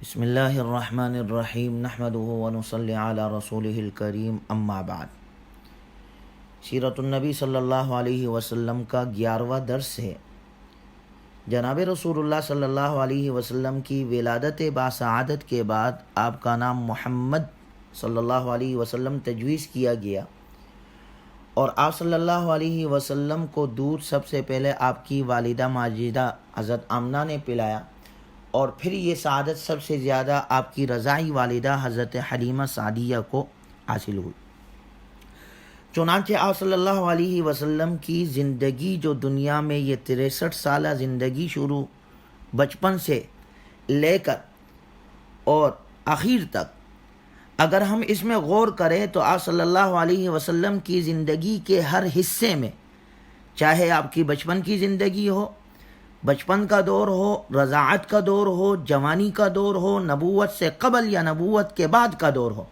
بسم اللہ الرحمن الرحیم نحمده ونصلی علی رسولہ الکریم اما بعد۔ سیرت النبی صلی اللہ علیہ وسلم کا 11واں درس ہے۔ جناب رسول اللہ صلی اللہ علیہ وسلم کی ولادت باسعادت کے بعد آپ کا نام محمد صلی اللہ علیہ وسلم تجویز کیا گیا، اور آپ صلی اللہ علیہ وسلم کو دودھ سب سے پہلے آپ کی والدہ ماجدہ حضرت آمنہ نے پلایا، اور پھر یہ سعادت سب سے زیادہ آپ کی رضاعی والدہ حضرت حلیمہ سعدیہ کو حاصل ہوئی۔ چنانچہ آپ صلی اللہ علیہ وسلم کی زندگی جو دنیا میں یہ 63 سالہ زندگی شروع بچپن سے لے کر اور آخر تک اگر ہم اس میں غور کریں تو آپ صلی اللہ علیہ وسلم کی زندگی کے ہر حصے میں، چاہے آپ کی بچپن کی زندگی ہو، بچپن کا دور ہو، رضاعت کا دور ہو، جوانی کا دور ہو، نبوت سے قبل یا نبوت کے بعد کا دور ہو،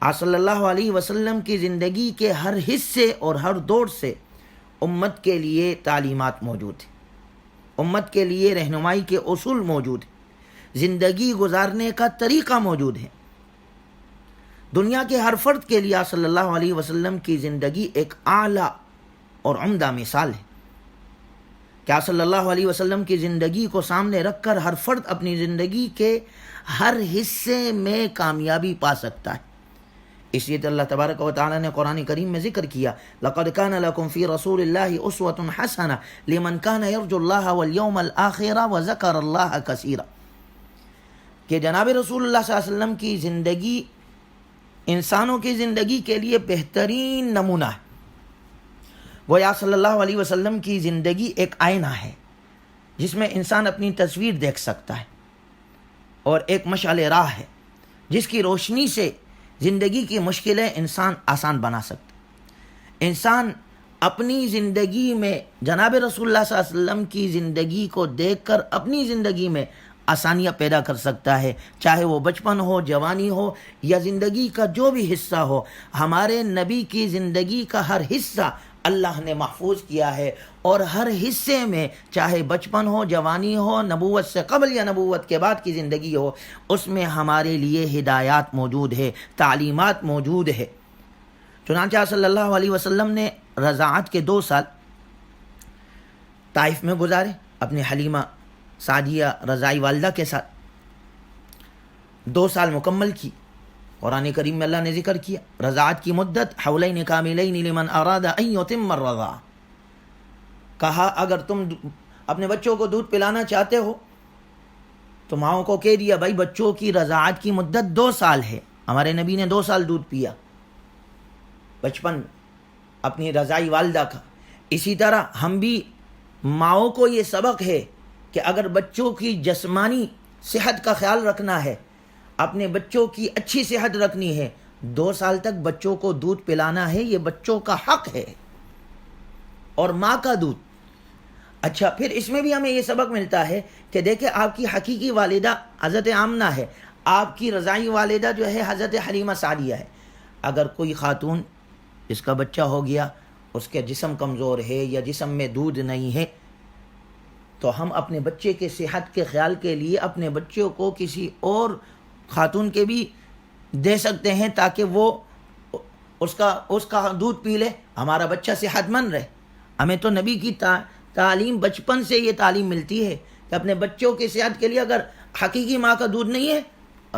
آپ صلی اللہ علیہ وسلم کی زندگی کے ہر حصے اور ہر دور سے امت کے لیے تعلیمات موجود ہیں، امت کے لیے رہنمائی کے اصول موجود ہیں، زندگی گزارنے کا طریقہ موجود ہے۔ دنیا کے ہر فرد کے لیے آپ صلی اللہ علیہ وسلم کی زندگی ایک اعلیٰ اور عمدہ مثال ہے۔ کیا صلی اللہ علیہ وسلم کی زندگی کو سامنے رکھ کر ہر فرد اپنی زندگی کے ہر حصے میں کامیابی پا سکتا ہے؟ اس لیے اللہ تبارک و تعالیٰ نے قرآن کریم میں ذکر کیا، لَقَدْ كَانَ لَكُمْ فِي رَسُولِ اللَّهِ أُسْوَةٌ حَسَنَةٌ لِمَنْ كَانَ يَرْجُو اللَّهَ وَالْيَوْمَ الْآخِرَ وَذَكَرَ اللَّهَ كَثِيرًا، کہ جناب رسول اللہ صلی اللہ علیہ وسلم کی زندگی انسانوں کی زندگی کے لیے بہترین نمونہ ہے۔ گویا صلی اللہ علیہ وسلم کی زندگی ایک آئینہ ہے جس میں انسان اپنی تصویر دیکھ سکتا ہے، اور ایک مشعل راہ ہے جس کی روشنی سے زندگی کی مشکلیں انسان آسان بنا سکتا ہے۔ انسان اپنی زندگی میں جناب رسول اللہ صلی اللہ علیہ وسلم کی زندگی کو دیکھ کر اپنی زندگی میں آسانیاں پیدا کر سکتا ہے، چاہے وہ بچپن ہو، جوانی ہو، یا زندگی کا جو بھی حصہ ہو۔ ہمارے نبی کی زندگی کا ہر حصہ اللہ نے محفوظ کیا ہے، اور ہر حصے میں چاہے بچپن ہو، جوانی ہو، نبوت سے قبل یا نبوت کے بعد کی زندگی ہو، اس میں ہمارے لیے ہدایات موجود ہے، تعلیمات موجود ہے۔ چنانچہ صلی اللہ علیہ وسلم نے رضاعت کے 2 سال طائف میں گزارے اپنی حلیمہ سعدیہ رضاعی والدہ کے ساتھ، 2 سال مکمل کی۔ قرآن کریم میں اللہ نے ذکر کیا، رضاعت کی مدت حولین کاملین لمن اراد ان یتم الرضاعہ، کہا اگر تم اپنے بچوں کو دودھ پلانا چاہتے ہو تو ماؤں کو کہہ دیا بھائی بچوں کی رضاعت کی مدت 2 سال ہے۔ ہمارے نبی نے 2 سال دودھ پیا بچپن اپنی رضاعی والدہ کا۔ اسی طرح ہم بھی ماؤں کو یہ سبق ہے کہ اگر بچوں کی جسمانی صحت کا خیال رکھنا ہے، اپنے بچوں کی اچھی صحت رکھنی ہے، 2 سال تک بچوں کو دودھ پلانا ہے، یہ بچوں کا حق ہے، اور ماں کا دودھ۔ اچھا، پھر اس میں بھی ہمیں یہ سبق ملتا ہے کہ دیکھیں آپ کی حقیقی والدہ حضرت آمنہ ہے، آپ کی رضاعی والدہ جو ہے حضرت حلیمہ سعدیہ ہے۔ اگر کوئی خاتون جس کا بچہ ہو گیا، اس کے جسم کمزور ہے یا جسم میں دودھ نہیں ہے، تو ہم اپنے بچے کے صحت کے خیال کے لیے اپنے بچوں کو کسی اور خاتون کے بھی دے سکتے ہیں تاکہ وہ اس کا دودھ پی لے، ہمارا بچہ صحت مند رہے۔ ہمیں تو نبی کی تعلیم بچپن سے یہ تعلیم ملتی ہے کہ اپنے بچوں کی صحت کے لیے اگر حقیقی ماں کا دودھ نہیں ہے،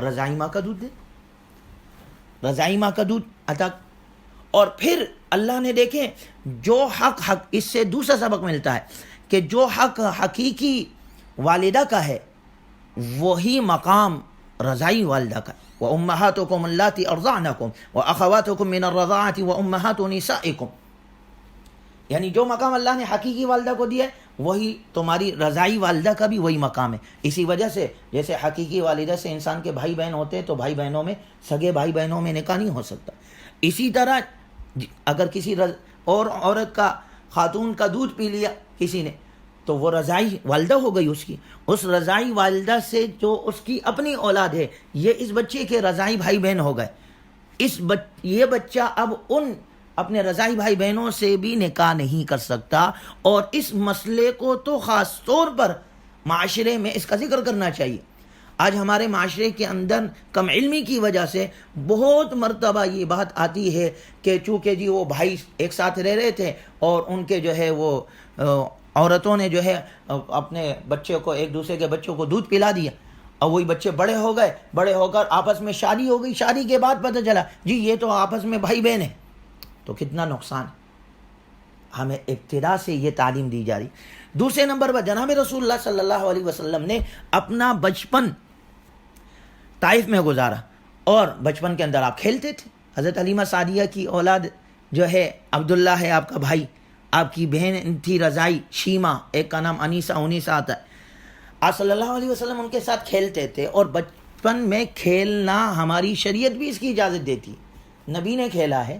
رضاعی ماں کا دودھ دے، رضاعی ماں کا دودھ عطا۔ اور پھر اللہ نے دیکھیں جو حق اس سے دوسرا سبق ملتا ہے کہ جو حق حقیقی والدہ کا ہے وہی مقام رضاعی والدہ کا۔ وَأُمَّهَاتُكُمُ اللَّاتِي أَرْضَعْنَكُمْ وَأَخَوَاتُكُم مِّنَ الرَّضَاعَةِ وَأُمَّهَاتُ نِسَائِكُمْ، یعنی جو مقام اللہ نے حقیقی والدہ کو دیا ہے وہی تمہاری رضاعی والدہ کا بھی وہی مقام ہے۔ اسی وجہ سے جیسے حقیقی والدہ سے انسان کے بھائی بہن ہوتے ہیں تو بھائی بہنوں میں، سگے بھائی بہنوں میں نکاح نہیں ہو سکتا، اسی طرح اگر کسی اور عورت کا، خاتون کا دودھ پی لیا کسی نے تو وہ رضاعی والدہ ہو گئی، اس رضاعی والدہ سے جو اس کی اپنی اولاد ہے، یہ اس بچے کے رضاعی بھائی بہن ہو گئے۔ یہ بچہ اب ان اپنے رضاعی بھائی بہنوں سے بھی نکاح نہیں کر سکتا، اور اس مسئلے کو تو خاص طور پر معاشرے میں اس کا ذکر کرنا چاہیے۔ آج ہمارے معاشرے کے اندر کم علمی کی وجہ سے بہت مرتبہ یہ بات آتی ہے کہ چونکہ جی وہ بھائی ایک ساتھ رہ رہے تھے اور ان کے جو ہے وہ عورتوں نے جو ہے اپنے بچے کو ایک دوسرے کے بچوں کو دودھ پلا دیا اور وہی بچے بڑے ہو گئے، بڑے ہو کر آپس میں شادی ہو گئی، شادی کے بعد پتہ چلا جی یہ تو آپس میں بھائی بہن ہیں، تو کتنا نقصان ہے۔ ہمیں ابتدا سے یہ تعلیم دی جا رہی۔ دوسرے نمبر پر جناب رسول اللہ صلی اللہ علیہ وسلم نے اپنا بچپن طائف میں گزارا، اور بچپن کے اندر آپ کھیلتے تھے۔ حضرت حلیمہ سعدیہ کی اولاد جو ہے عبداللہ ہے آپ کا بھائی، آپ کی بہن تھی رضائی، شیمہ، ایک کا نام انیسہ آتا ہے۔ آپ صلی اللہ علیہ وسلم ان کے ساتھ کھیلتے تھے، اور بچپن میں کھیلنا ہماری شریعت بھی اس کی اجازت دیتی ہے۔ نبی نے کھیلا ہے،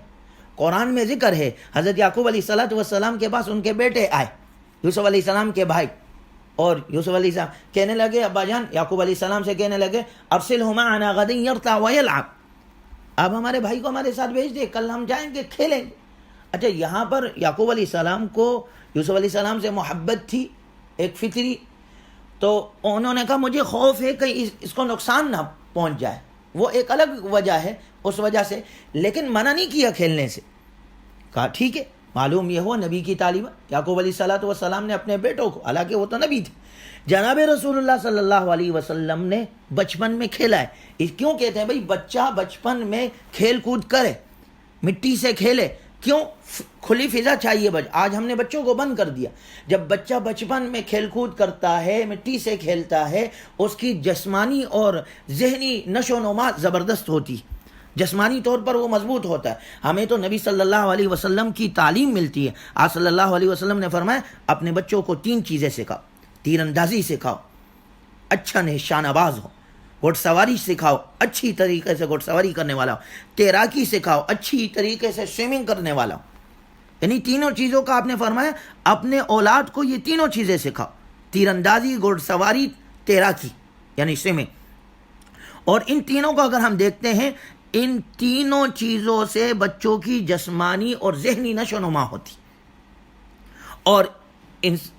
قرآن میں ذکر ہے۔ حضرت یعقوب علیہ السلام کے پاس ان کے بیٹے آئے، یوسف علیہ السلام کے بھائی، اور یوسف علیہ السلام کہنے لگے، ابا جان یعقوب علیہ السلام سے کہنے لگے ارسلہ معنا غدا یرتع ویلعب، اب ہمارے بھائی کو ہمارے ساتھ بھیج دے، کل ہم جائیں گے کھیلیں گے۔ اچھا، یہاں پر یعقوب علیہ السلام کو یوسف علیہ السلام سے محبت تھی ایک فطری، تو انہوں نے کہا مجھے خوف ہے کہ اس کو نقصان نہ پہنچ جائے، وہ ایک الگ وجہ ہے، اس وجہ سے، لیکن منع نہیں کیا کھیلنے سے۔ کہا ٹھیک ہے، معلوم یہ ہوا نبی کی تعلیم، یعقوب علیہ السلام نے اپنے بیٹوں کو، حالانکہ وہ تو نبی تھے، جناب رسول اللہ صلی اللہ علیہ وسلم نے بچپن میں کھیلا ہے۔ اس کیوں کہتے ہیں بھائی بچہ بچپن میں کھیل کود کرے، مٹی سے کھیلے، کیوں؟ کھلی فضا چاہیے۔ آج ہم نے بچوں کو بند کر دیا۔ جب بچہ بچپن میں کھیل کود کرتا ہے، مٹی سے کھیلتا ہے، اس کی جسمانی اور ذہنی نشو و نما زبردست ہوتی ہے، جسمانی طور پر وہ مضبوط ہوتا ہے۔ ہمیں تو نبی صلی اللہ علیہ وسلم کی تعلیم ملتی ہے۔ آپ صلی اللہ علیہ وسلم نے فرمایا اپنے بچوں کو 3 چیزیں سکھاؤ، تیر اندازی سکھاؤ، اچھا نشان باز ہو، گھوڑ سواری سکھاؤ، اچھی طریقے سے گھوڑ سواری کرنے والا ہو، تیراکی سکھاؤ، اچھی طریقے سے سوئمنگ کرنے والا ہو۔ یعنی تینوں چیزوں کا آپ نے فرمایا اپنے اولاد کو یہ تینوں چیزیں سکھاؤ، تیر اندازی، گھوڑ سواری، تیراکی یعنی سوئمنگ۔ اور ان تینوں کو اگر ہم دیکھتے ہیں، ان تینوں چیزوں سے بچوں کی جسمانی اور ذہنی نشو و نما ہوتی، اور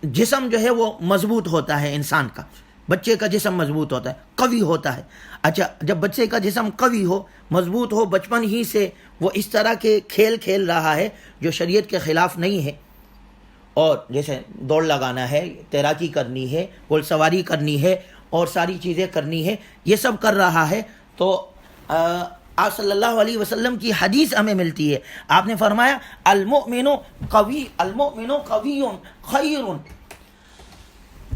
جسم جو ہے وہ مضبوط ہوتا ہے، انسان کا، بچے کا جسم مضبوط ہوتا ہے، قوی ہوتا ہے۔ اچھا، جب بچے کا جسم قوی ہو، مضبوط ہو، بچپن ہی سے وہ اس طرح کے کھیل کھیل رہا ہے جو شریعت کے خلاف نہیں ہے، اور جیسے دوڑ لگانا ہے، تیراکی کرنی ہے، گھوڑ سواری کرنی ہے، اور ساری چیزیں کرنی ہے، یہ سب کر رہا ہے، تو آپ صلی اللہ علیہ وسلم کی حدیث ہمیں ملتی ہے۔ آپ نے فرمایا المؤمن قوی خیر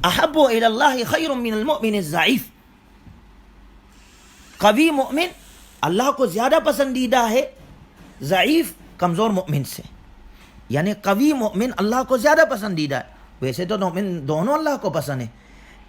احب الی اللہ خیر من المؤمن الضعیف۔ قوی مومن اللہ کو زیادہ پسندیدہ ہے ضعیف کمزور مومن سے، یعنی قوی مومن اللہ کو زیادہ پسندیدہ ہے۔ ویسے تو مومن دونوں اللہ کو پسند ہے،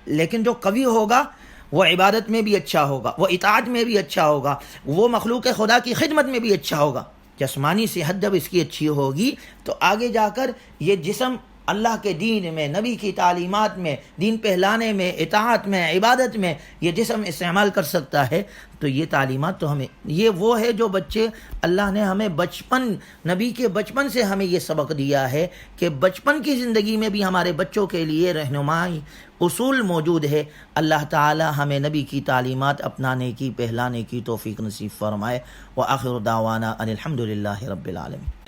لیکن جو قوی ہوگا وہ عبادت میں بھی اچھا ہوگا، وہ اطاعت میں بھی اچھا ہوگا، وہ مخلوق خدا کی خدمت میں بھی اچھا ہوگا۔ جسمانی صحت جب اس کی اچھی ہوگی تو آگے جا کر یہ جسم اللہ کے دین میں، نبی کی تعلیمات میں، دین پہلانے میں، اطاعت میں، عبادت میں یہ جسم استعمال کر سکتا ہے۔ تو یہ تعلیمات تو ہمیں، یہ وہ ہے جو بچے اللہ نے ہمیں بچپن، نبی کے بچپن سے ہمیں یہ سبق دیا ہے کہ بچپن کی زندگی میں بھی ہمارے بچوں کے لیے رہنمائی اصول موجود ہے۔ اللہ تعالی ہمیں نبی کی تعلیمات اپنانے کی، پہلانے کی توفیق نصیب فرمائے۔ وآخر دعوانا ان الحمد للہ رب العالمین۔